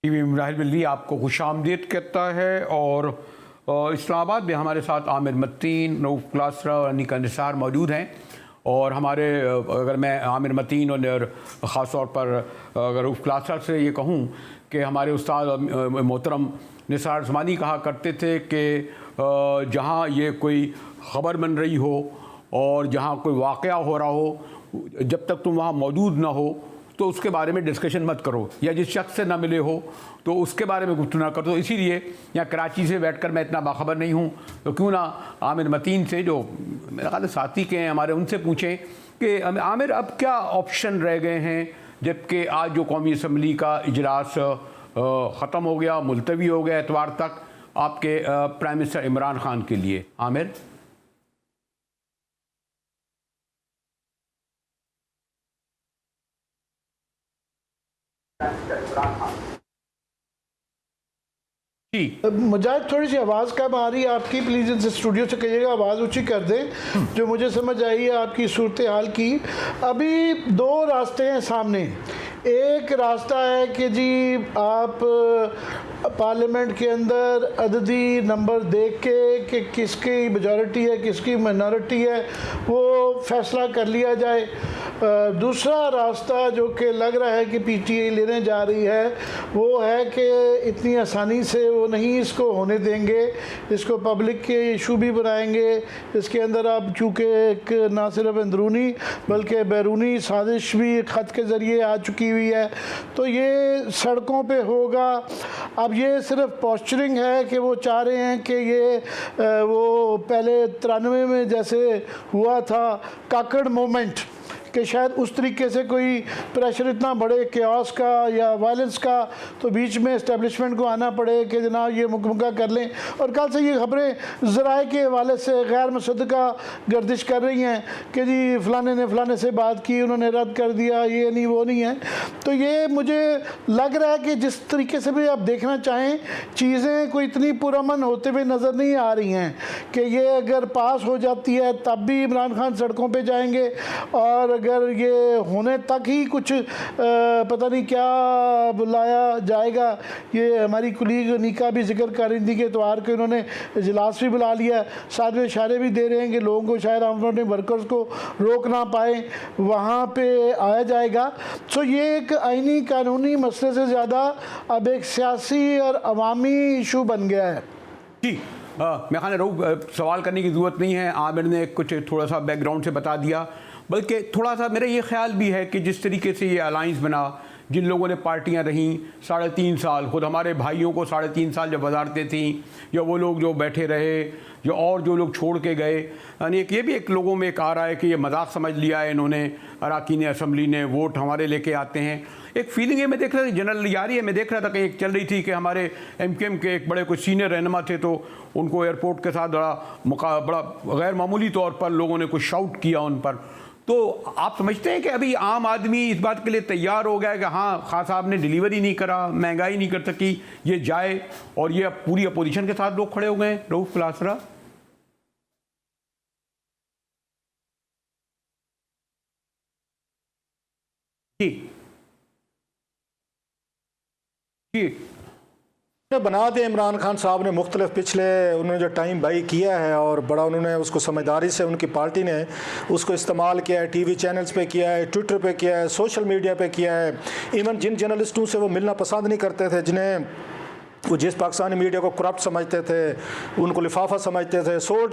TV Rahil बिल्ली आपको खुशामदीद कहता है। और इस्लामाबाद में हमारे साथ आमिर मतीन, रऊफ़ क्लासरा और अनिका निसार मौजूद हैं। और हमारे अगर मैं आमिर मतीन और ख़ास तौर पर अगर रऊफ़ क्लासरा से ये कहूँ कि हमारे उस्ताद मोहतरम निसार उस्मानी कहा करते थे कि जहाँ ये कोई ख़बर बन रही हो और जहाँ कोई वाक़या हो रहा हो, जब तक तुम वहाँ मौजूद ना हो तो उसके बारे में डिस्कशन मत करो, या जिस शख्स से ना मिले हो तो उसके बारे में गुफ्तगू ना करो। तो इसीलिए यहाँ कराची से बैठकर मैं इतना बाखबर नहीं हूँ, तो क्यों ना आमिर मतीन से, जो मेरा ख्याल साथी के हैं हमारे, उनसे पूछें कि आमिर अब क्या ऑप्शन रह गए हैं, जबकि आज जो कौमी असम्बली का इजलास ख़त्म हो गया, मुलतवी हो गया एतवार तक आपके प्राइम मिनिस्टर इमरान खान के लिए। आमिर मुजाहिद, थोड़ी सी आवाज़ कम आ रही है आपकी, प्लीज़ इस स्टूडियो से कहिएगा आवाज़ ऊंची कर दें, जो मुझे समझ आई है आपकी सूरत हाल की। अभी दो रास्ते हैं सामने। एक रास्ता है कि जी आप पार्लियामेंट के अंदर अददी नंबर देख के कि किसकी मेजॉरिटी है किसकी माइनॉरिटी है वो फैसला कर लिया जाए। दूसरा रास्ता जो कि लग रहा है कि पीटीआई लेने जा रही है वो है कि इतनी आसानी से वो नहीं इसको होने देंगे, इसको पब्लिक के इशू भी बनाएंगे। इसके अंदर अब चूँकि एक ना सिर्फ अंदरूनी बल्कि बैरूनी साजिश भी ख़त के ज़रिए आ चुकी हुई है, तो ये सड़कों पे होगा। अब ये सिर्फ पोस्चरिंग है कि वो चाह रहे हैं कि ये वो पहले 93 में जैसे हुआ था काकड़ मोमेंट, कि शायद उस तरीके से कोई प्रेशर इतना बड़े केओस का या वायलेंस का तो बीच में इस्टेब्लिशमेंट को आना पड़े कि जनाब ये मुकम्मल कर लें। और कल से ये खबरें ज़राए के हवाले से गैर मुसद्दका गर्दिश कर रही हैं कि जी फ़लाने ने फ़लाने से बात की, उन्होंने रद्द कर दिया, ये नहीं वो नहीं है। तो ये मुझे लग रहा है कि जिस तरीके से भी आप देखना चाहें, चीज़ें कोई इतनी पुरअमन होते हुए नज़र नहीं आ रही हैं कि ये अगर पास हो जाती है तब भी इमरान खान सड़कों पर जाएंगे, और अगर ये होने तक ही कुछ पता नहीं क्या बुलाया जाएगा। ये हमारी कुलीग निका भी जिक्र कर रही थी कि इतवार को इन्होंने इजलास भी बुला लिया, साथ में इशारे भी दे रहे हैं कि लोगों को शायद हम अपने वर्कर्स को रोक ना पाए, वहाँ पे आया जाएगा। सो ये एक आईनी कानूनी मसले से ज़्यादा अब एक सियासी और अवामी इशू बन गया है। जी मैं ख्याल सवाल करने की ज़रूरत नहीं है, आमिर ने कुछ थोड़ा सा बैकग्राउंड से बता दिया। बल्कि थोड़ा सा मेरा ये ख्याल भी है कि जिस तरीके से ये अलाइंस बना, जिन लोगों ने पार्टियां रहीं 3.5 साल, खुद हमारे भाइयों को 3.5 साल जब वजारतें थीं, या वो लोग जो बैठे रहे, जो लोग छोड़ के गए, यानी ये भी एक लोगों में एक आ रहा है कि ये मजाक समझ लिया है इन्होंने, अरकान असम्बली ने, वोट हमारे लेके आते हैं। एक फीलिंग है, मैं देख रहा था जनरल यारी है, मैं देख रहा था कि एक चल रही थी कि हमारे MKM के एक बड़े कुछ सीनियर रहनुमा थे, तो उनको एयरपोर्ट के साथ बड़ा गैर मामूली तौर पर लोगों ने कुछ शाउट किया उन पर। तो आप समझते हैं कि अभी आम आदमी इस बात के लिए तैयार हो गया है कि हाँ खान साहब ने डिलीवरी नहीं करा, महंगाई नहीं कर सकी, ये जाए, और ये अब पूरी अपोजिशन के साथ लोग खड़े हो गए हैं? रऊफ़ क्लासरा जी जी बना दे। इमरान खान साहब ने मुख्तलिफ पिछले उन्होंने जो टाइम बाई किया है और बड़ा उन्होंने उसको समझदारी से उनकी पार्टी ने उसको इस्तेमाल किया है, टीवी चैनल्स पे किया है, ट्विटर पे किया है, सोशल मीडिया पे किया है। इवन जिन जर्नलिस्टों से वो मिलना पसंद नहीं करते थे, जिन्हें वो जिस पाकिस्तानी मीडिया को करप्ट समझते थे, उनको लिफाफा समझते थे, सोल्ड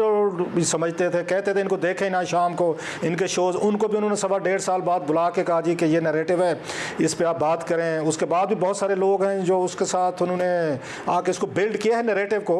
भी समझते थे, कहते थे इनको देखें ना शाम को इनके शोज़, उनको भी उन्होंने 1.5 साल बाद बुला के कहा जी कि ये नैरेटिव है, इस पे आप बात करें। उसके बाद भी बहुत सारे लोग हैं जो उसके साथ उन्होंने आके इसको बिल्ड किया है नैरेटिव को।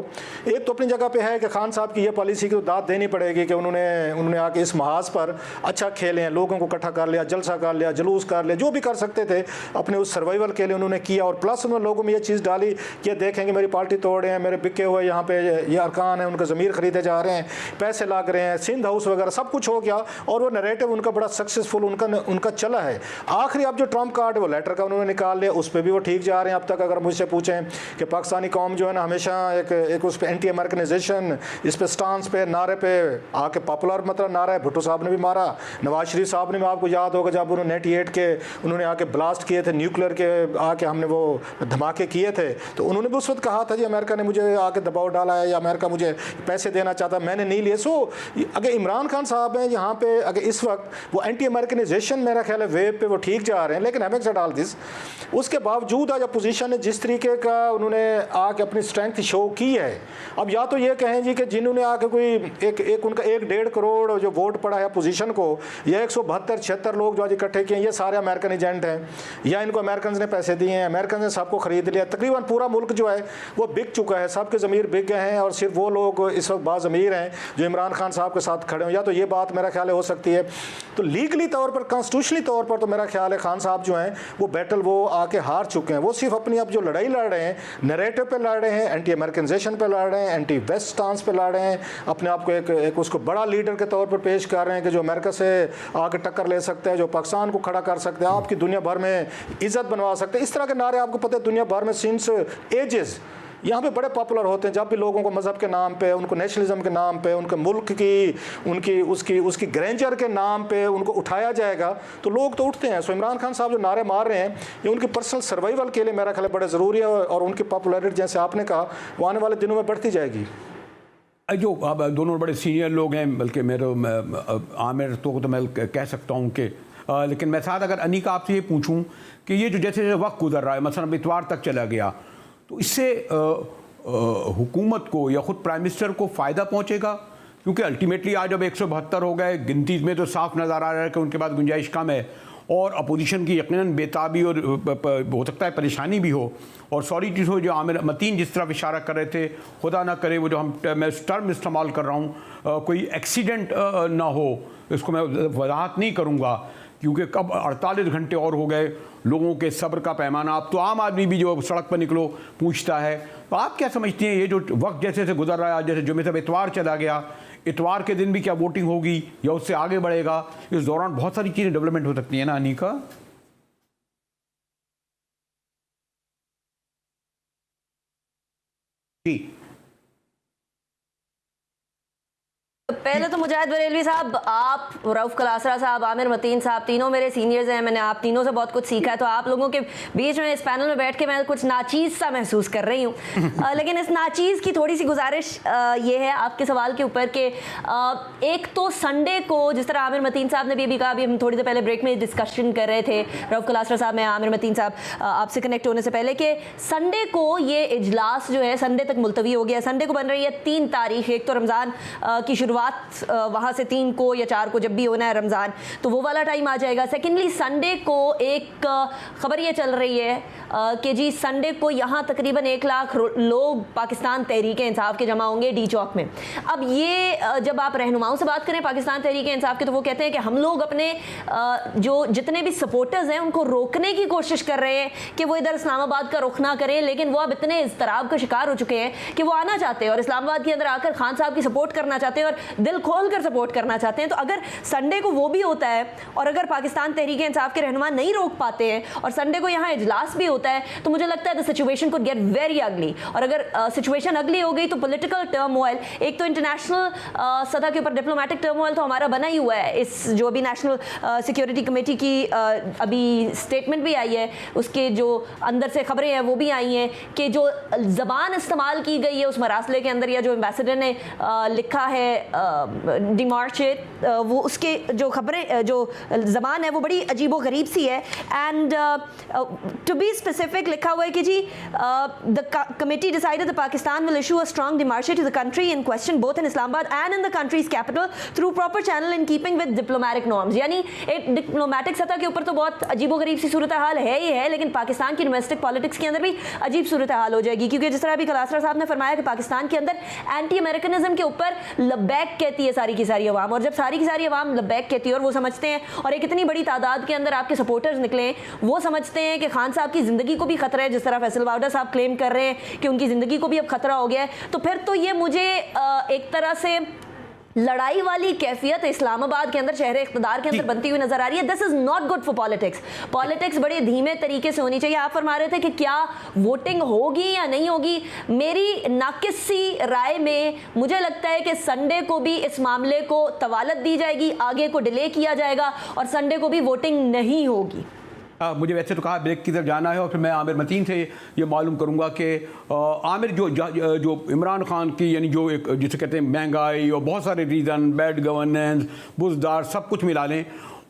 एक तो अपनी जगह पर है कि खान साहब की ये पॉलिसी की दाद देनी पड़ेगी कि उन्होंने आके इस महाज पर अच्छा खेले, लोगों को इकट्ठा कर लिया, जलसा कर लिया, जुलूस कर लिया, जो भी कर सकते थे अपने उस सर्वाइवल के लिए उन्होंने किया। और प्लस उन्होंने लोगों में ये चीज़ डाली कि देखेंगे मेरी पार्टी तोड़ रहे हैं, मेरे बिके हुए यहाँ पे ये अरकान हैं उनके ज़मीर खरीदे जा रहे हैं, पैसे लाग रहे हैं, सिंध हाउस वगैरह सब कुछ हो गया और वो नरेटिव उनका बड़ा सक्सेसफुल उनका चला है। आखिरी अब जो ट्रम्प कार्ड वो लेटर का उन्होंने निकाल लिया, उस पर भी वो ठीक जा रहे हैं अब तक। अगर मुझसे पूछें कि पाकिस्तानी कौम जो है ना हमेशा एक उस पर एंटी अमेरिकनाइजेशन, इस पर स्टांस पे नारे पे आके पॉपुलर मतलब नारा है। भुट्टो साहब ने भी मारा, नवाज शरीफ साहब ने भी, आपको याद होगा जब उन्होंने 98 के उन्होंने आके ब्लास्ट किए थे न्यूक्लियर के, आके हमने वो धमाके किए थे, तो उन्होंने भी उस वक्त कहा था जी अमेरिका ने मुझे आके दबाव डाला है या अमेरिका मुझे पैसे देना चाहता, मैंने नहीं लिए। सो अगर इमरान खान साहब हैं यहाँ पे, अगर इस वक्त वो एंटी अमेरिकनाइजेशन मेरा ख्याल है वेव पे वो ठीक जा रहे हैं, लेकिन हैविंग सेड ऑल दिस, उसके बावजूद आज अपोजिशन ने जिस तरीके का उन्होंने आके अपनी स्ट्रेंथ शो की है, अब या तो ये कहें जी कि जिन्होंने आके कोई एक उनका 1-1.5 करोड़ जो वोट पड़ा है अपोजिशन को, या 172-76 लोग जो आज इकट्ठे किए, ये सारे अमेरिकन एजेंट हैं या इनको अमेरिकन ने पैसे दिए हैं, अमेरिकन ने सबको खरीद लिया। तकरीबन पूरा मुल्क जो है वो बिक चुका है, सबके ज़मीर बिक गए हैं और सिर्फ वो लोग इस वक्त बाज़मीर हैं जो इमरान खान साहब के साथ खड़े हों। या तो ये बात मेरा ख्याल है हो सकती है। तो लीगली तौर पर, कॉन्स्टिट्यूशनली तौर पर तो मेरा ख्याल है खान साहब जो हैं वो बैटल वो आके हार चुके हैं। वो सिर्फ अपनी अब जो लड़ाई लड़ रहे हैं नैरेटिव पे लड़ रहे हैं, एंटी अमेरिकनाइजेशन पे लड़ रहे हैं, एंटी वेस्ट स्टांस पे लड़ रहे हैं, अपने आप को एक उसको बड़ा लीडर के तौर पर पेश कर रहे हैं कि जो अमेरिका से आके टक्कर ले सकता है, जो पाकिस्तान को खड़ा कर सकते हैं, आपकी दुनिया भर में इज्जत बनवा सकते हैं। इस तरह के नारे आपको पता है दुनिया भर में सिंस एजेस यहाँ पे बड़े पॉपुलर होते हैं। जब भी लोगों को मज़हब के नाम पे, उनको नेशनलिज्म के नाम पे, उनके मुल्क की उसकी ग्रैंडर के नाम पे उनको उठाया जाएगा तो लोग तो उठते हैं। सो इमरान खान साहब जो नारे मार रहे हैं ये उनकी पर्सनल सर्वाइवल के लिए मेरा ख्याल बड़ा ज़रूरी है और उनकी पॉपुलैरिटी जैसे आपने कहा वो आने वाले दिनों में बढ़ती जाएगी। जो अब दोनों बड़े सीनियर लोग हैं, बल्कि मेरे आमिर तो मैं कह सकता हूँ कि लेकिन मैं साथ अगर अनी का आपसे ये पूछूं कि ये जो जैसे वक्त गुजर रहा है, मसलन इतवार तक चला गया, तो इससे हुकूमत को या ख़ुद प्राइम मिनिस्टर को फ़ायदा पहुंचेगा? क्योंकि अल्टीमेटली आज अब 172 हो गए, गिनती में तो साफ नज़र आ रहा है कि उनके बाद गुंजाइश कम है और अपोजिशन की यकीनन बेताबी और हो सकता है परेशानी भी हो। और सॉरी चीज़ हो जो आमिर मतीन जिस तरफ इशारा कर रहे थे, खुदा ना करे वो जो मैं टर्म इस्तेमाल कर रहा हूँ कोई एक्सीडेंट ना हो, इसको मैं वजाहत नहीं करूँगा क्योंकि कब 48 घंटे और हो गए, लोगों के सब्र का पैमाना, अब तो आम आदमी भी जो सड़क पर निकलो पूछता है। तो आप क्या समझती हैं ये जो वक्त जैसे से गुजर रहा है, जैसे जुमे से इतवार चला गया, इतवार के दिन भी क्या वोटिंग होगी या उससे आगे बढ़ेगा? इस दौरान बहुत सारी चीज़ें डेवलपमेंट हो सकती हैं ना अनीका? जी पहले तो मुजाहिद बरेलवी साहब, आप, रऊफ कलासरा साहब, आमिर मतीन साहब, तीनों मेरे सीनियर्स हैं, मैंने आप तीनों से बहुत कुछ सीखा है। तो आप लोगों के बीच में इस पैनल में बैठ के मैं कुछ नाचीज़ सा महसूस कर रही हूँ लेकिन इस नाचीज़ की थोड़ी सी गुजारिश ये है आपके सवाल के ऊपर कि एक तो संडे को, जिस तरह आमिर मतीन साहब ने भी कहा, अभी हम थोड़ी देर पहले ब्रेक में डिस्कशन कर रहे थे, रऊफ कलासरा साहब, मैं, आमिर मतीन साहब, आपसे कनेक्ट होने से पहले, कि संडे को ये इजलास जो है संडे तक मुलतवी हो गया। संडे को बन रही है 3 तारीख, एक तो रमज़ान की शुरुआत वहाँ से 3 को या 4 को जब भी होना है रमज़ान, तो वो वाला टाइम आ जाएगा। सेकेंडली संडे को एक खबर ये चल रही है कि जी संडे को यहाँ तकरीबन 1 लाख लोग पाकिस्तान तहरीक-ए-इंसाफ के जमा होंगे डी चौक में। अब ये जब आप रहनुमाओं से बात करें पाकिस्तान तहरीक-ए-इंसाफ के, तो वो कहते हैं कि हम लोग अपने जो जितने भी सपोर्टर्स हैं उनको रोकने की कोशिश कर रहे हैं कि वो इधर इस्लामाबाद का रुख ना करें, लेकिन वो अब इतने इज़्तिराब का शिकार हो चुके हैं कि वो आना चाहते हैं और इस्लामाबाद के अंदर आकर खान साहब की सपोर्ट करना चाहते हैं और दिल खोल कर सपोर्ट करना चाहते हैं। तो अगर संडे को वो भी होता है और अगर पाकिस्तान तहरीक-ए-इंसाफ के रहनुमा नहीं रोक पाते हैं और संडे को यहाँ इजलास भी होता है, तो मुझे लगता है the situation could get very ugly. और अगर सिचुएशन अगली हो गई तो पॉलिटिकल टर्मोइल, एक तो इंटरनेशनल सतह के ऊपर डिप्लोमेटिक टर्मोइल तो हमारा बना ही हुआ है। इस जो अभी नेशनल सिक्योरिटी कमेटी की अभी स्टेटमेंट भी आई है, उसके जो अंदर से खबरें हैं वो भी आई हैं कि जो ज़बान इस्तेमाल की गई है उस मरासले के अंदर, या जो एम्बेसडर ने लिखा है डिमार्चेट, वो उसके जो खबरें, जो ज़बान है वो बड़ी अजीबो गरीब सी है। एंड टू बी स्पेसिफिक लिखा हुआ है कि जी the committee decided the Pakistan will issue a strong demarche to the country in question both in Islamabad and in the country's capital through proper channel in keeping with diplomatic norms. यानी एक diplomatic सतह के ऊपर तो बहुत अजीबो गरीब सी सूरत हाल है ही है, लेकिन पाकिस्तान की डोमेस्टिक पॉलिटिक्स के अंदर भी अजीब सूरत हाल हो जाएगी, क्योंकि जिस तरह अभी कलासरा साहब ने फरमाया कि पाकिस्तान के अंदर एंटी अमेरिकनिज्म के ऊपर लबैक कहती है सारी की सारी अवाम, और जब सारी की सारी अवाम लब्बैक कहती है और वो समझते हैं, और एक इतनी बड़ी तादाद के अंदर आपके सपोर्टर्स निकले, वो समझते हैं कि खान साहब की ज़िंदगी को भी खतरा है, जिस तरह फैसल वावडा साहब क्लेम कर रहे हैं कि उनकी ज़िंदगी को भी अब खतरा हो गया है, तो फिर तो ये मुझे एक तरह से लड़ाई वाली कैफियत इस्लामाबाद के अंदर, शहर इख्तिदार के अंदर बनती हुई नजर आ रही है। This is not good for politics. Politics बड़े धीमे तरीके से होनी चाहिए। आप फरमा रहे थे कि क्या वोटिंग होगी या नहीं होगी। मेरी नाकिस सी राय में मुझे लगता है कि संडे को भी इस मामले को तवालत दी जाएगी, आगे को डिले किया जाएगा और संडे को भी वोटिंग नहीं होगी। मुझे वैसे तो कहा ब्रेक की तरफ जाना है और फिर मैं आमिर मतीन से ये मालूम करूंगा कि आमिर जो इमरान खान की, यानी जो एक जिसे कहते हैं महंगाई और बहुत सारे रीज़न, बैड गवर्नेंस, बुजदार, सब कुछ मिला लें,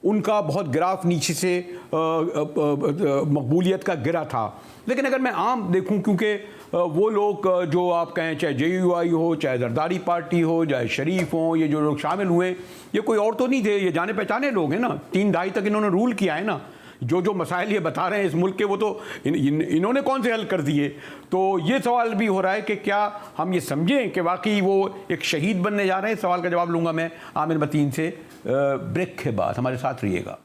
उनका बहुत ग्राफ नीचे से मकबूलियत का गिरा था। लेकिन अगर मैं आम देखूं, क्योंकि वो लोग जो आप कहें, चाहे JUI हो, चाहे जरदारी पार्टी हो, चाहे शरीफ हो, ये जो लोग शामिल हुए, ये कोई और तो नहीं थे, ये जाने पहचाने लोग हैं ना। 3 दहाई तक इन्होंने रूल किया है ना। जो मसाइल ये बता रहे हैं इस मुल्क के, वो तो इन्होंने कौन से हल कर दिए। तो ये सवाल भी हो रहा है कि क्या हम ये समझें कि वाकई वो एक शहीद बनने जा रहे हैं। सवाल का जवाब लूँगा मैं आमिर मतीन से ब्रेक के बाद। हमारे साथ रहिएगा।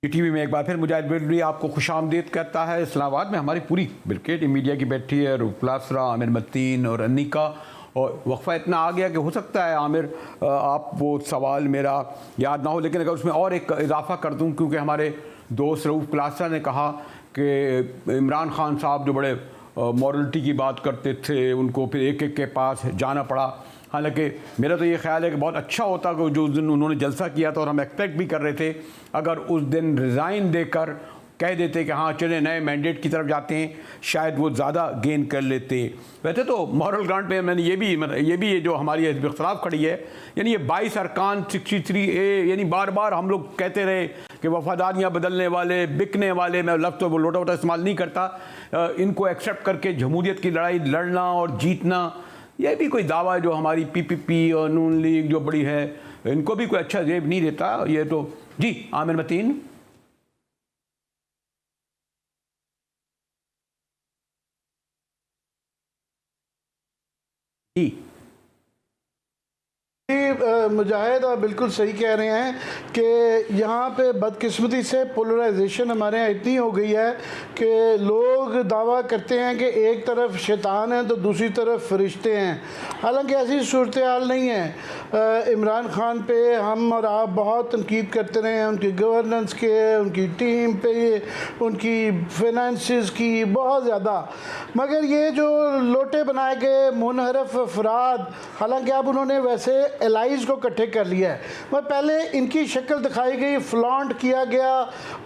टीवी में एक बार फिर मुजाहिद बेलवी आपको खुशामदीद कहता है। इस्लामाबाद में हमारी पूरी ब्रिगेड मीडिया की बैठी है, रूफ लासरा, आमिर मतीन और अनिका। और वक्फा इतना आ गया कि हो सकता है आमिर आप वो सवाल मेरा याद ना हो, लेकिन अगर उसमें और एक इजाफा कर दूं, क्योंकि हमारे दोस्त रूफ लासरा ने कहा कि इमरान खान साहब जो बड़े मॉरलिटी की बात करते थे, उनको फिर एक एक के पास जाना पड़ा। हालांकि मेरा तो ये ख्याल है कि बहुत अच्छा होता कि जो उस दिन उन्होंने जलसा किया था, और हम एक्सपेक्ट भी कर रहे थे, अगर उस दिन रिज़ाइन देकर कह देते कि हाँ चले नए मैंडेट की तरफ जाते हैं, शायद वो ज़्यादा गेन कर लेते। वैसे तो मॉरल ग्राउंड पे मैंने ये भी जो हमारी हिज़्ब इख्तिलाफ खड़ी है, यानी ये 22 अरकान 63A, यानी बार बार हम लोग कहते रहे कि वफादारियाँ बदलने वाले, बिकने वाले, मैं लफ्ज़ तो वो लोटा वोटा इस्तेमाल नहीं करता, इनको एक्सेप्ट करके जमहूरियत की लड़ाई लड़ना और जीतना, यह भी कोई दावा जो हमारी PPP और नून लीग जो बड़ी है, इनको भी कोई अच्छा जेब नहीं देता। ये तो जी आमिर मतीन। जी मुजाहिद आप बिल्कुल सही कह रहे हैं कि यहाँ पे बदकिस्मती से पोलराइजेशन हमारे यहाँ इतनी हो गई है कि लोग दावा करते हैं कि एक तरफ शैतान है तो दूसरी तरफ फरिश्ते हैं। हालांकि ऐसी सूरत हाल नहीं है। इमरान खान पे हम और आप बहुत तनकीद करते रहे हैं, उनकी गवर्नेंस के, उनकी टीम पे, उनकी फाइनेंसिस की, बहुत ज़्यादा। मगर ये जो लोटे बनाए गए मुनहरफ अफराद, हालांकि अब उन्होंने वैसे एलाइज को इकट्ठे कर लिया है, वह पहले इनकी शक्ल दिखाई गई, फ्लॉन्ट किया गया,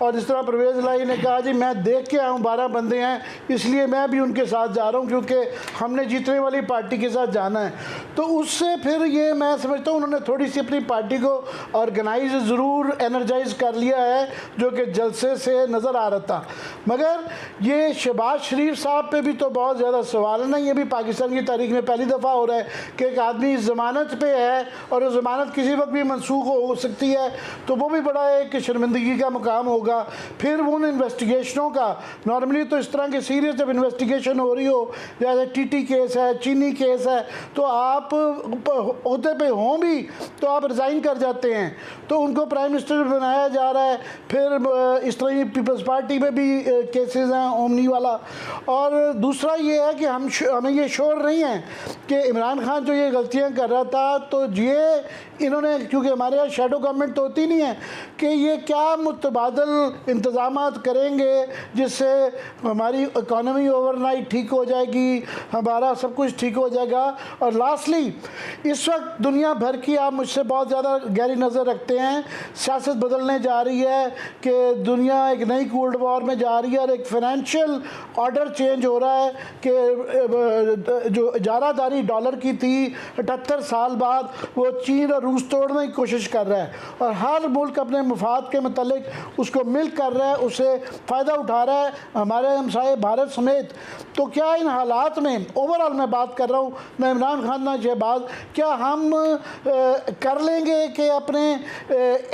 और जिस तरह परवेज़ इलाही ने कहा जी मैं देख के आया हूँ 12 बंदे हैं इसलिए मैं भी उनके साथ जा रहा हूँ क्योंकि हमने जीतने वाली पार्टी के साथ जाना है। तो उससे फिर ये मैं समझता हूँ उन्होंने थोड़ी सी अपनी पार्टी को ऑर्गेनाइज ज़रूर एनर्जाइज कर लिया है, जो कि जलसे से नज़र आ रहा था। मगर ये शहबाज शरीफ साहब पे भी तो बहुत ज़्यादा सवाल है ना। ये भी पाकिस्तान की तारीख में पहली दफ़ा हो रहा है कि एक आदमी ज़मानत पे है और वो ज़मानत किसी वक्त भी मनसूख हो सकती है, तो वो भी बड़ा एक शर्मिंदगी का मुकाम होगा। फिर उन इन्वेस्टिगेशनों का, नॉर्मली तो इस तरह की सीरियस जब इन्वेस्टिगेशन हो रही हो, जैसे TT केस है, चीनी केस है, तो आप ओहदे पे हों भी तो आप रिज़ाइन कर जाते हैं, तो उनको प्राइम मिनिस्टर बनाया जा रहा है। फिर इस तरह ही पीपल्स पार्टी में भी केसेस हैं, ओमनी वाला। और दूसरा ये है कि हमें ये श्योर नहीं है कि इमरान खान जो ये गलतियाँ कर रहा था, तो ये इन्होंने, क्योंकि हमारे यहाँ शेडो गवर्नमेंट तो होती नहीं है, कि ये क्या मुतबादल इंतज़ामात करेंगे जिससे हमारी इकॉनमी ओवरनाइट ठीक हो जाएगी, हमारा सब कुछ ठीक हो जाएगा। और लास्टली इस वक्त दुनिया भर की, आप मुझसे बहुत ज़्यादा गहरी नज़र रखते हैं, सियासत बदलने जा रही है कि दुनिया एक नई कोल्ड वॉर में जा रही है और एक फाइनेंशियल ऑर्डर चेंज हो रहा है कि जो इजारादारी डॉलर की थी 78 साल बाद, वो चीन और रूस तोड़ने की कोशिश कर रहा है और हर मुल्क अपने मुफाद के मतलब उसको मिल कर रहा है, उससे फ़ायदा उठा रहा है, हमारे हमसाये भारत समेत। तो क्या इन हालात में, ओवरऑल मैं बात कर रहा हूँ, ना इमरान खान ना हैं शहबाज, क्या हम कर लेंगे कि अपने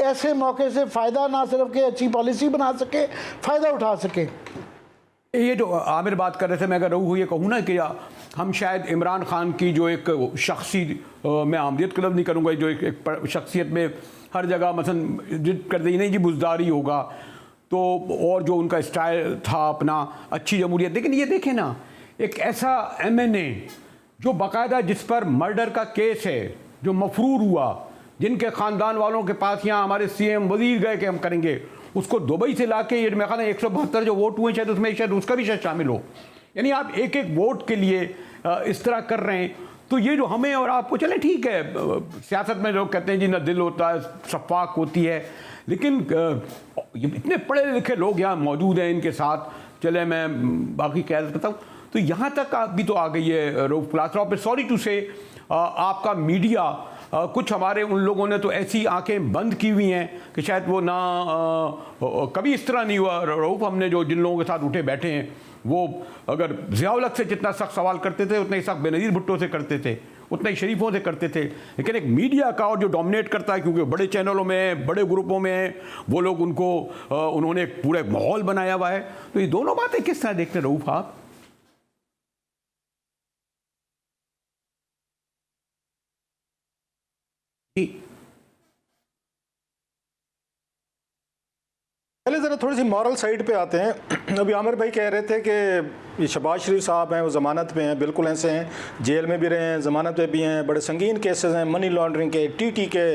ऐसे मौके से फ़ायदा ना सिर्फ कि अच्छी पॉलिसी बना सके, फ़ायदा उठा सके? ये जो आमिर बात कर रहे थे, मैं अगर रहूँ ये कहूँ ना कि हम शायद इमरान खान की जो एक शख्सी, मैं आमदियत का लफ्ज़ नहीं करूँगा, जो एक शख्सियत में हर जगह मसलन जिद कर दी नहीं जी बुजदारी होगा तो, और जो उनका स्टाइल था अपना अच्छी जमहूरियत, लेकिन ये देखें ना एक ऐसा MNA जो बाकायदा जिस पर मर्डर का केस है, जो मफरूर हुआ, जिनके ख़ानदान वालों के पास यहाँ हमारे CM वजीर गए कि हम करेंगे, उसको दुबई से ला के, ये मेरे ख्याल 172 जो वोट हुए शायद उसमें शायद उसका भी शायद शामिल हो। यानी आप एक एक वोट के लिए इस तरह कर रहे हैं, तो ये जो हमें और आपको, चले ठीक है सियासत में लोग कहते हैं जी ना दिल होता है, शफाक होती है, लेकिन इतने पढ़े लिखे लोग यहाँ मौजूद हैं इनके साथ, चले मैं बाकी कह करता हूँ, तो यहाँ तक भी तो आ गई है रऊफ क्लासरा पे। सॉरी टू से आपका मीडिया, कुछ हमारे उन लोगों ने तो ऐसी आंखें बंद की हुई हैं कि शायद वो ना कभी इस तरह नहीं हुआ रऊफ। हमने जो जिन लोगों के साथ उठे बैठे हैं वो अगर ज़ियाउल हक से जितना सख्त सवाल करते थे उतना ही सख्त बेनज़ीर भुट्टो से करते थे, उतना ही शरीफों से करते थे, लेकिन एक मीडिया का और जो डोमिनेट करता है क्योंकि बड़े चैनलों में बड़े ग्रुपों में वो लोग उनको उन्होंने एक पूरे माहौल बनाया हुआ है। तो ये दोनों बातें किस तरह देखते हैं रऊफ आप? पहले ज़रा थोड़ी सी मॉरल साइड पे आते हैं। अभी आमिर भाई कह रहे थे कि ये शहबाज शरीफ साहब हैं वो ज़मानत पे हैं, बिल्कुल ऐसे हैं, जेल में भी रहे हैं, ज़मानत पे भी हैं, बड़े संगीन केसेस हैं, मनी लॉन्ड्रिंग के, TT के,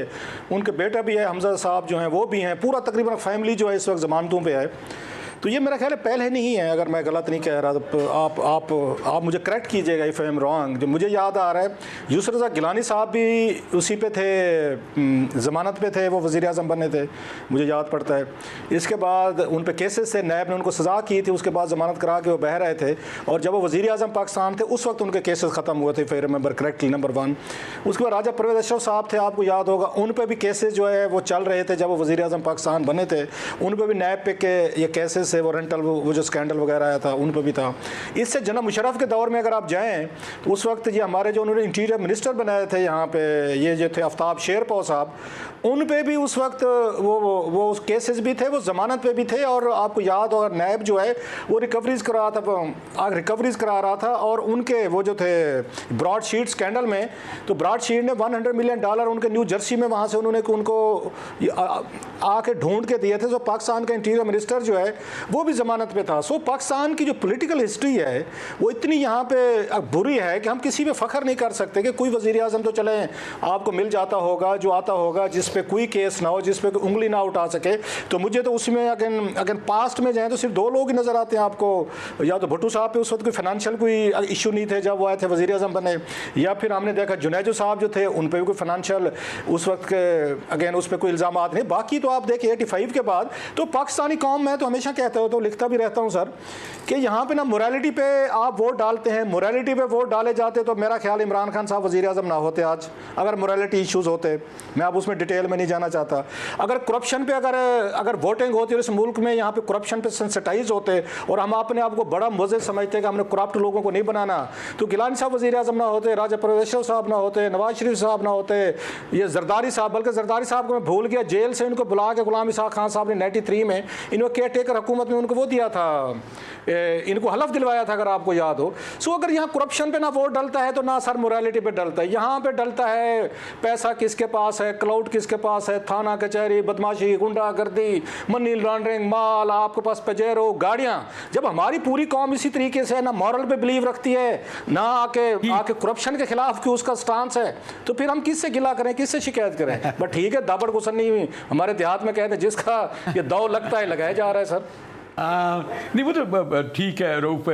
उनके बेटा भी है हमजा साहब जो हैं वो भी हैं, पूरा तकरीबन फैमिली जो है इस वक्त ज़मानतों पे है। तो ये मेरा ख्याल है पहले नहीं है, अगर मैं गलत नहीं कह रहा तो आप मुझे करेक्ट कीजिएगा इफ़ आई एम रॉन्ग। जो मुझे याद आ रहा है यूसुफ रज़ा गिलानी साहब भी उसी पे थे, ज़मानत पे थे, वो वज़ीर आज़म बने थे, मुझे याद पड़ता है। इसके बाद उन पे केसेस थे, नैब ने उनको सज़ा की थी, उसके बाद ज़मानत करा के वो बह रहे थे, और जब वो वज़ीर आज़म पाकिस्तान थे उस वक्त उनके केसेस ख़त्म हुए थे, फिर रिमेंबर करेक्टली नंबर 1। उसके बाद राजा परवेज़ अशरफ साहब थे, आपको याद होगा, उन पर भी केसेस जो है वो चल रहे थे जब वो वज़ीर आज़म पाकिस्तान बने थे, उन पर भी नैब पे के ये केसेस है, वो रेंटल वो जो स्कैंडल वगैरह आया था उन पर भी था। इससे जनाब मुशर्रफ के दौर में अगर आप जाएं तो उस वक्त ये हमारे जो उन्होंने इंटीरियर मिनिस्टर बनाए थे यहाँ पे, ये जो थे आफ्ताब शेरपो साहब, उन पे भी उस वक्त वो केसेस भी थे, वो ज़मानत पे भी थे, और आपको याद होगा नैब जो है वो रिकवरीज करा रहा था, और उनके वो जो थे ब्रॉड शीट स्कैंडल में, तो ब्रॉड शीट ने $100 मिलियन उनके न्यू जर्सी में वहाँ से उन्होंने उनको आके ढूंढ के दिए थे। तो पाकिस्तान का इंटीरियर मिनिस्टर जो है वो भी ज़मानत पे था। सो पाकिस्तान की जो पॉलिटिकल हिस्ट्री है वो इतनी यहाँ पे बुरी है कि हम किसी पे फ़ख्र नहीं कर सकते कि कोई वज़ीर आज़म तो चले आपको मिल जाता होगा जो आता होगा जिस पे कोई केस ना हो, जिस पे उंगली ना उठा सके। तो मुझे तो उसमें अगर पास्ट में जाएँ तो सिर्फ 2 लोग ही नज़र आते हैं आपको, या तो भुट्टो साहब पे उस वक्त कोई फाइनेंशियल कोई इशू नहीं थे जब वो आए थे वज़ीर आज़म बने, या फिर हमने देखा जुनैजो साहब जो थे उन पर भी कोई फाइनेंशियल उस वक्त के अगेन उस पर कोई इल्ज़ाम नहीं। बाकी तो आप देखिए 85 के बाद तो पाकिस्तानी कौम, मैं तो हमेशा कहता हूँ, तो लिखता भी रहता हूँ सर, कि यहाँ पे ना मोरालिटी पे आप वोट डालते हैं, मोरालिटी पे वोट डाले जाते तो मेरा ख्याल इमरान खान साहब वज़ीर आज़म ना होते आज, अगर मोरालिटी इश्यूज़ होते। मैं अब उसमें डिटेल में नहीं जाना चाहता। अगर करप्शन पे अगर वोटिंग होती है इस मुल्क में, यहाँ पे करप्शन पे सेंसिटाइज होते और हम अपने आप को बड़ा मुज़्ज़िज़ समझते हैं कि हमने करप्ट लोगों को नहीं बनाना, तो गिलानी साहब वज़ीर आज़म ना होते, राजा परवेज़ अशरफ साहब ना होते, नवाज शरीफ साहब ना होते, ये जरदारी साहब, बल्कि जरदारी साहब को मैं भूल गया, जेल से इनको बुला के गुलाम इसाक़ खान साहब ने 93 में इनको केयर टेकर हुकूमत में उनको वो दिया था, इनको हलफ दिलवाया था अगर आपको याद हो। सो अगर यहाँ करप्शन पे ना वोट डलता है तो ना सर मोरालिटी पे डलता है, यहाँ पे डलता है पैसा किसके पास है, क्लाउड किसके पास है, थाना कचहरी, बदमाशी, गुंडागर्दी, मनी लॉन्ड्रिंग, माल, आपके पास पजेरो, गाड़ियाँ। जब हमारी पूरी कौम इसी तरीके से ना मॉरल पे बिलीव रखती है, ना आके करप्शन के खिलाफ की उसका स्टांस है, तो फिर हम किससे गिला करें, किससे शिकायत करें। बट ठीक है, दाबड़ गुसन्नी हमारे देहात में कहते हैं जिसका ये दौ लगता है लगाया जा रहा है सर। नहीं वो तो ठीक है रऊफ,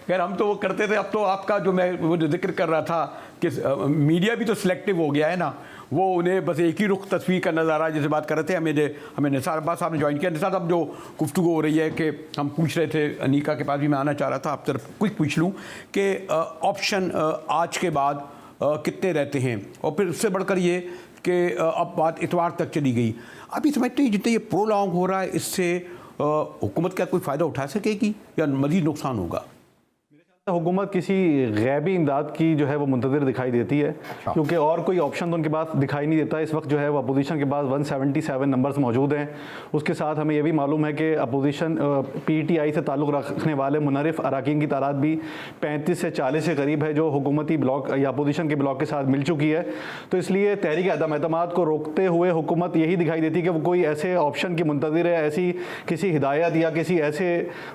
खैर हम तो वो करते थे। अब तो आपका जो मैं वो जो जिक्र कर रहा था कि मीडिया भी तो सिलेक्टिव हो गया है ना, वो उन्हें बस एक ही रुख तस्वीर का नज़ारा, जैसे बात कर रहे थे हमें निसार अब्बास साहब ने ज्वाइन किया। निसार साहब जो गुफ्तगू हो रही है कि हम पूछ रहे थे, अनीका के पास भी मैं आना चाह रहा था, आप तरफ क्विक पूछ लूँ कि ऑप्शन आज के बाद कितने रहते हैं, और फिर उससे बढ़कर ये कि अब बात इतवार तक चली गई, आप ये समझते हैं जितने ये प्रोलॉन्ग हो रहा है इससे हुकूमत क्या कोई फ़ायदा उठा सकेगी या मज़ीद नुकसान होगा? हुकूमत किसी गैबी इमदाद की जो है वो मुंतज़िर दिखाई देती है, क्योंकि और कोई ऑप्शन तो उनके पास दिखाई नहीं देता। इस वक्त जो है वो अपोजिशन के पास 177 नंबर्स मौजूद हैं। उसके साथ हमें यह भी मालूम है कि अपोजिशन PTI से ताल्लुक़ रखने वाले मुनरिफ अरकान की तादाद भी 35 से 40 के करीब है, जो हुकूमती ब्लॉक या अपोजिशन के ब्लॉक के साथ मिल चुकी है। तो इसलिए तहरीक अदम एतमाद को रोकते हुए हुकूमत यही दिखाई देती है कि वो कोई ऐसे ऑप्शन की मुंतज़िर है, ऐसी किसी हिदायत या किसी ऐसे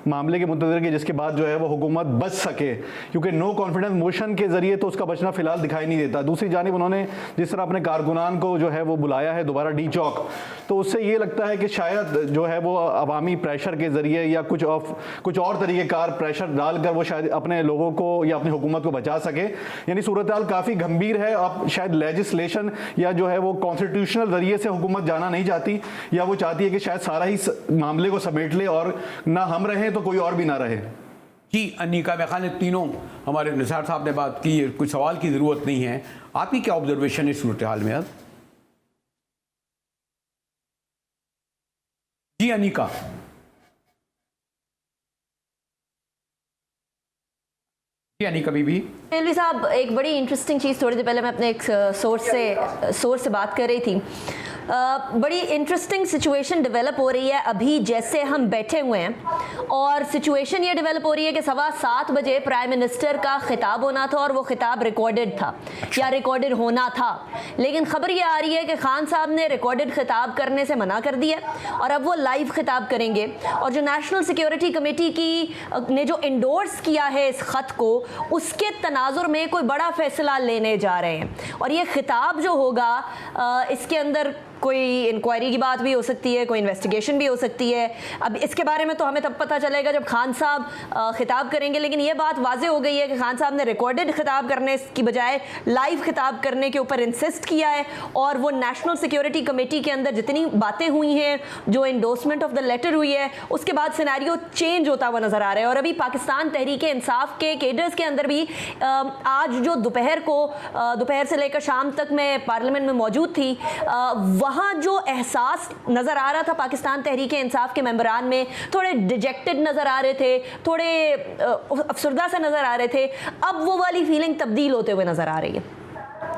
मामले की मुंतज़िर की जिसके बाद जो है वो हुकूमत बच सके, क्योंकि नो कॉन्फिडेंस मोशन के जरिए तो उसका बचना फिलहाल दिखाई नहीं देता। दूसरी जानिब उन्होंने जिस तरह अपने कारकुनान को जो है वो बुलाया है दोबारा डी चौक, तो उससे ये लगता है कि शायद जो है वो अवामी प्रेशर के जरिए या कुछ और तरीक़ेकार प्रेशर डालकर वो शायद अपने लोगों को या अपनी हुकूमत को बचा सके। यानी सूरत हाल काफ़ी गंभीर है। अब शायद लेजिस्लेशन या जो है वो कॉन्स्टिट्यूशनल जरिए से हुकूमत जाना नहीं चाहती, या वो चाहती है कि शायद सारा ही मामले को समेट ले और ना हम रहें तो कोई और भी ना रहे। जी अनिका, मैं खान तीनों हमारे निसार साहब ने बात की, कोई सवाल की ज़रूरत नहीं है। आपकी क्या ऑब्जर्वेशन है सूरत हाल में अब? जी अनिका। जी अनिका बीबी। रेलवी साहब, एक बड़ी इंटरेस्टिंग चीज़ थोड़ी देर पहले मैं अपने एक सोर्स से बात कर रही थी। बड़ी इंटरेस्टिंग सिचुएशन डेवलप हो रही है अभी जैसे हम बैठे हुए हैं, और सिचुएशन ये डेवलप हो रही है कि 7:15 बजे प्राइम मिनिस्टर का खिताब होना था और वो खिताब रिकॉर्डेड था या रिकॉर्डेड होना था, लेकिन खबर ये आ रही है कि खान साहब ने रिकॉर्डेड खिताब करने से मना कर दिया और अब वो लाइव खिताब करेंगे। और जो नेशनल सिक्योरिटी कमेटी की ने जो इंडोर्स किया है इस खत को, उसके तनाजुर में कोई बड़ा फैसला लेने जा रहे हैं। और ये खिताब जो होगा इसके अंदर कोई इंक्वायरी की बात भी हो सकती है, कोई इन्वेस्टिगेशन भी हो सकती है। अब इसके बारे में तो हमें तब पता चलेगा जब खान साहब खिताब करेंगे, लेकिन ये बात वाज़ेह हो गई है कि खान साहब ने रिकॉर्डेड खिताब करने की बजाय लाइव खिताब करने के ऊपर इंसिस्ट किया है। और वो नेशनल सिक्योरिटी कमेटी के अंदर जितनी बातें हुई हैं, जो एंडोर्समेंट ऑफ द लेटर हुई है, उसके बाद सिनेरियो चेंज होता हुआ नज़र आ रहा है। और अभी पाकिस्तान तहरीक इंसाफ के केडर्स के अंदर भी आज जो दोपहर से लेकर शाम तक मैं पार्लियामेंट में मौजूद थी, वहाँ जो एहसास नज़र आ रहा था पाकिस्तान तहरीक इंसाफ के मेंबरान में, थोड़े डिजेक्टेड नज़र आ रहे थे, थोड़े अफसरदा से नज़र आ रहे थे। अब वो वाली फीलिंग तब्दील होते हुए नज़र आ रही है।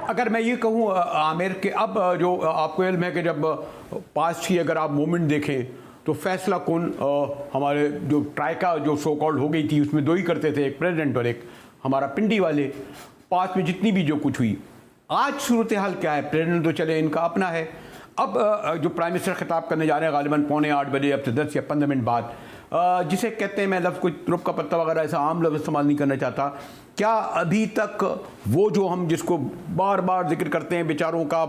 अगर मैं ये कहूँ आमिर के, अब जो आपको इल्म है कि जब पास्ट की अगर आप मूवमेंट देखें तो फैसला कौन हमारे जो ट्राइका जो सो कॉल्ड हो गई थी, उसमें दो ही करते थे, एक प्रेसिडेंट और एक हमारा पिंडी वाले। पास्ट में जितनी भी जो कुछ हुई, आज सूरत हाल क्या है? प्रेसिडेंट तो चले इनका अपना है। अब जो प्राइम मिनिस्टर खिताब करने जा रहे हैं गालिबन 7:45 बजे, अब से 10 या 15 मिनट बाद, जिसे कहते हैं, मैं लफ्ज़ कोई तुरुप का पत्ता वगैरह ऐसा आम लफ्ज़ इस्तेमाल नहीं करना चाहता, क्या अभी तक वो जो हम जिसको बार बार जिक्र करते हैं बेचारों का,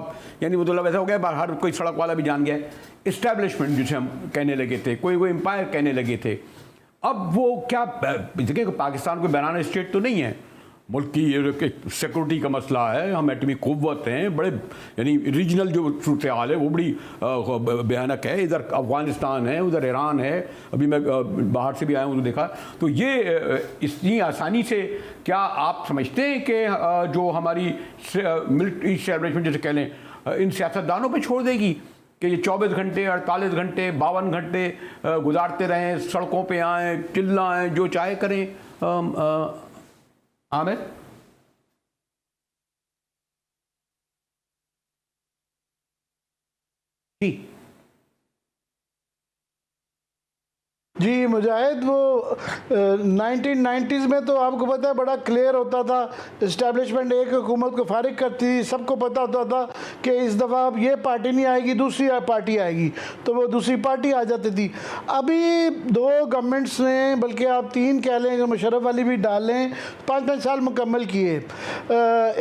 यानी वो तो लफ्ज़ ऐसा हो गया हर कोई सड़क वाला भी जान गया, इस्टेब्लिशमेंट जिसे हम कहने लगे थे, कोई एम्पायर कहने लगे थे, अब वो क्या देखिए पाकिस्तान कोई बैराना स्टेट तो नहीं है, मुल्क की सिक्योरिटी का मसला है, हम एटमी क़ुव्वत हैं, बड़े यानी रीजनल जो सूरत हाल है वो बड़ी भयानक है। इधर अफ़गानिस्तान है, उधर ईरान है, अभी मैं बाहर से भी आया हूँ तो देखा। तो ये इतनी आसानी से क्या आप समझते हैं कि जो हमारी मिलिट्री इस्टेब्लिशमेंट जैसे कह लें, इन सियासतदानों पर छोड़ देगी कि ये 24 घंटे 48 घंटे 52 घंटे गुजारते रहें, सड़कों पर आएँ, चिल्लाएँ, जो चाहे करें? आमिर? जी जी मुजाहिद, वो 1990s में तो आपको पता है बड़ा क्लियर होता था, इस्टेब्लिशमेंट एक हुकूमत को फारिग करती थी, सबको पता होता था कि इस दफ़ा अब ये पार्टी नहीं आएगी, दूसरी पार्टी आएगी, तो वो दूसरी पार्टी आ जाती थी। अभी 2 गवर्नमेंट्स ने, बल्कि आप 3 कह लें, मुशर्रफ वाली भी डाल लें, 5-5 साल मुकम्मल किए।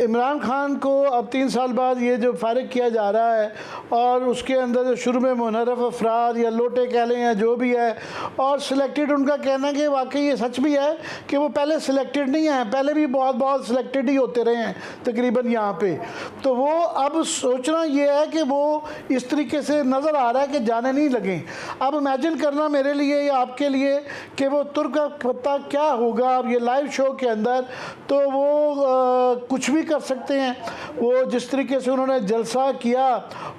इमरान खान को अब 3 साल बाद ये जो फारिग किया जा रहा है, और उसके अंदर जो शुरू में मुनर्रफ अफराद या लोटे कह लें या जो भी है, और सिलेक्टेड, उनका कहना कि वाकई ये सच भी है कि वो पहले सिलेक्टेड नहीं हैं, पहले भी बहुत सिलेक्टेड ही होते रहे हैं तकरीबन यहाँ पे। तो वो अब सोचना ये है कि वो इस तरीके से नज़र आ रहा है कि जाने नहीं लगे। अब इमेजिन करना मेरे लिए या आपके लिए कि वो तुर्क का पत्ता क्या होगा अब ये लाइव शो के अंदर, तो वो कुछ भी कर सकते हैं। वो जिस तरीके से उन्होंने जलसा किया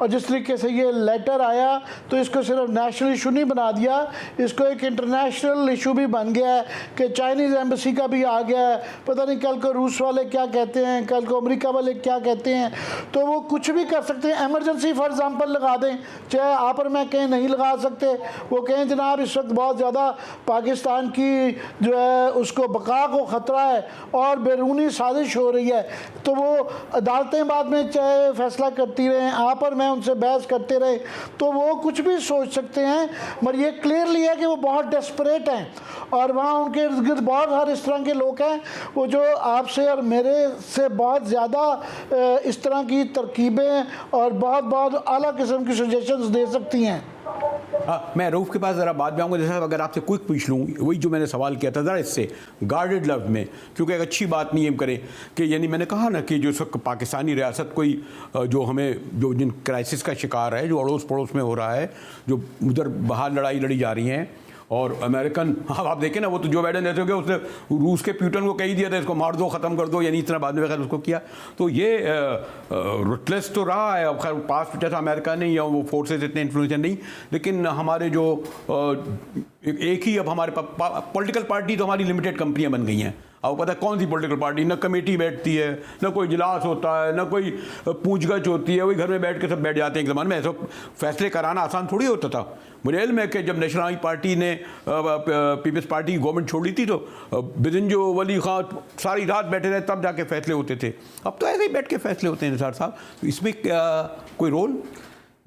और जिस तरीके से ये लेटर आया, तो इसको सिर्फ नेशनल इशू नहीं बना दिया, इसको एक एक इंटरनेशनल इशू भी बन गया है कि चाइनीज़ एम्बेसी का भी आ गया है, पता नहीं कल को रूस वाले क्या कहते हैं, कल को अमेरिका वाले क्या कहते हैं, तो वो कुछ भी कर सकते हैं। एमरजेंसी फॉर एग्जांपल लगा दें, चाहे आप और मैं कहें नहीं लगा सकते, वो कहें जनाब इस वक्त बहुत ज़्यादा पाकिस्तान की जो है उसको बका को ख़तरा है और बैरूनी साजिश हो रही है, तो वो अदालतें बाद में चाहे फैसला करती रहें, आप और मैं उनसे बहस करते रहे, तो वो कुछ भी सोच सकते हैं। मगर ये क्लियरली है कि वो बहुत डेस्परेट हैं और वहाँ उनके इर्द गिर्द बहुत हर इस तरह के लोग हैं वो जो आपसे और मेरे से बहुत ज़्यादा इस तरह की तरकीबें और बहुत बहुत आला किस्म की सजेशंस दे सकती हैं। हाँ, मैं रऊफ़ के पास ज़रा बाद में आऊँगा। जैसे अगर आपसे क्विक पूछ लूँ, वही जो मैंने सवाल किया था ज़रा इससे गार्डेड लफ्ज़ में, क्योंकि एक अच्छी बात नहीं हम करें कि यानी मैंने कहा ना कि जो इस वक्त पाकिस्तानी रियासत कोई जो हमें जो जिन क्राइसिस का शिकार है, जो अड़ोस पड़ोस में हो रहा है, जो उधर बाहर लड़ाई लड़ी जा रही हैं, और अमेरिकन, हाँ आप देखें ना, वो तो जो बाइडेन जैसे हो गया, उसने रूस के प्यूटन को कही दिया था इसको मार दो, ख़त्म कर दो, यानी इतना बाद में उसको किया। तो ये रुटलेस तो रहा है। अब खैर पास जैसा अमेरिका नहीं, या वो फोर्सेस इतने इन्फ्लुएंशियल नहीं, लेकिन हमारे जो एक ही अब हमारे पॉलिटिकल पार्टी तो हमारी लिमिटेड कंपनियां बन गई हैं। अब पता है कौन सी पॉलिटिकल पार्टी, न कमेटी बैठती है, न कोई इजलास होता है, न कोई पूछगछ होती है, वही घर में बैठ के सब बैठ जाते हैं। एक ज़माने में ऐसा फैसले कराना आसान थोड़ी होता था। मुझे इल्म है कि जब नेशनल पार्टी ने पीपल्स पार्टी की गवर्नमेंट छोड़ी थी, तो बिदिन जो वली खां सारी रात बैठे रहे, तब जाके फैसले होते थे। अब तो ऐसे ही बैठ के फैसले होते हैं निसार साहब। तो इसमें कोई रोल?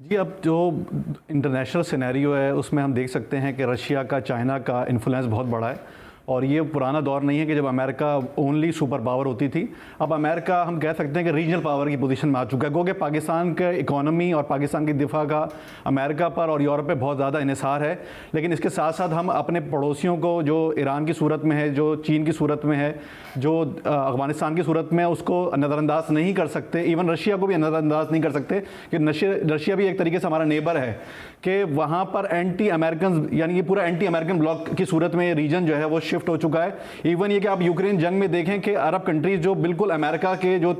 जी, अब जो इंटरनेशनल सिनेरियो है उसमें हम देख सकते हैं कि रशिया का, चाइना का इन्फ्लुएंस बहुत बड़ा है, और ये पुराना दौर नहीं है कि जब अमेरिका ओनली सुपर पावर होती थी। अब अमेरिका हम कह सकते हैं कि रीजनल पावर की पोजीशन में आ चुका है, क्योंकि पाकिस्तान के इकोनॉमी और पाकिस्तान की दिफा का अमेरिका पर और यूरोप पे बहुत ज़्यादा इन्हिसार है। लेकिन इसके साथ साथ हम अपने पड़ोसियों को, जो ईरान की सूरत में है, जो चीन की सूरत में है, जो अफगानिस्तान की सूरत में है, उसको नज़रअंदाज नहीं कर सकते। इवन रशिया को भी नज़रअंदाज नहीं कर सकते कि रशिया भी एक तरीके से हमारा नेबर है, कि वहाँ पर एंटी अमेरिकन, यानी ये पूरा एंटी अमेरिकन ब्लॉक की सूरत में ये रीजन जो है वो शिफ्ट हो चुका है। इवन ये कि आप यूक्रेन जंग में देखें कि अरब कंट्रीज जो बिल्कुल अमेरिका के जो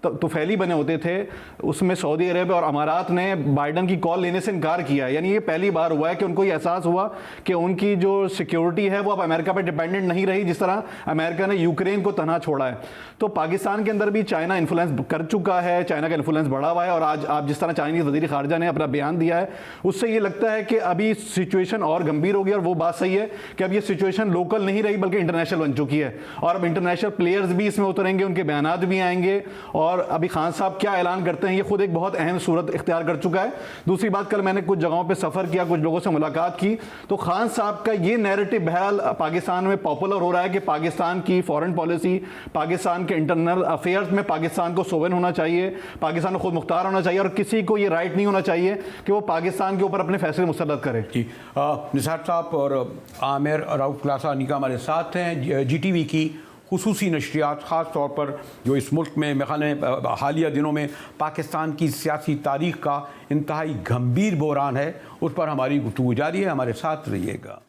तुफैली बने होते थे, उसमें सऊदी अरब और अमारात ने बाइडन की कॉल लेने से इनकार किया है। यानी ये पहली बार हुआ है कि उनको ये एहसास हुआ कि उनकी जो सिक्योरिटी है वो अब अमेरिका पर डिपेंडेंट नहीं रही, जिस तरह अमेरिका ने यूक्रेन को तनहा छोड़ा है। तो पाकिस्तान के अंदर भी चाइना इन्फ्लुएंस कर चुका है, चाइना का इन्फ्लुएंस बढ़ा हुआ है। और आज आप जिस तरह चाइनीज वजीर खारजा ने अपना बयान दिया है, उससे ये लगता है कि अभी सिचुएशन और गंभीर हो गई। और वो बात सही है कि अब ये सिचुएशन लोकल नहीं रही बल्कि इंटरनेशनल बन चुकी है, और अब इंटरनेशनल प्लेयर्स भी इसमें उतरेंगे, उनके बयानात भी आएंगे। और अभी खान साहब क्या ऐलान करते हैं, ये खुद एक बहुत अहम सूरत इख्तियार कर चुका है। दूसरी बात, कल मैंने कुछ जगहों पर सफ़र किया, कुछ लोगों से मुलाकात की, तो खान साहब का ये नैरेटिव बहरहाल पाकिस्तान में पॉपुलर हो रहा है कि पाकिस्तान की फॉरेन पॉलिसी, पाकिस्तान के इंटरनल अफेयर्स में पाकिस्तान को सोवन होना चाहिए, पाकिस्तान को खुद मुख्तार होना चाहिए, और किसी को ये राइट नहीं होना चाहिए कि वो पाकिस्तान के ऊपर अपने फैसले मुसल्लत करे। जी, निसार साहब और आमिर रऊफ़ क्लासा निका हमारे साथ हैं। GTV की खुसूसी नशरियात, ख़ास तौर पर जो इस मुल्क में हालिया दिनों में पाकिस्तान की सियासी तारीख़ का इंतहाई गंभीर बहरान है, उस पर हमारी गुफ्तगू जारी है। हमारे साथ रहिएगा।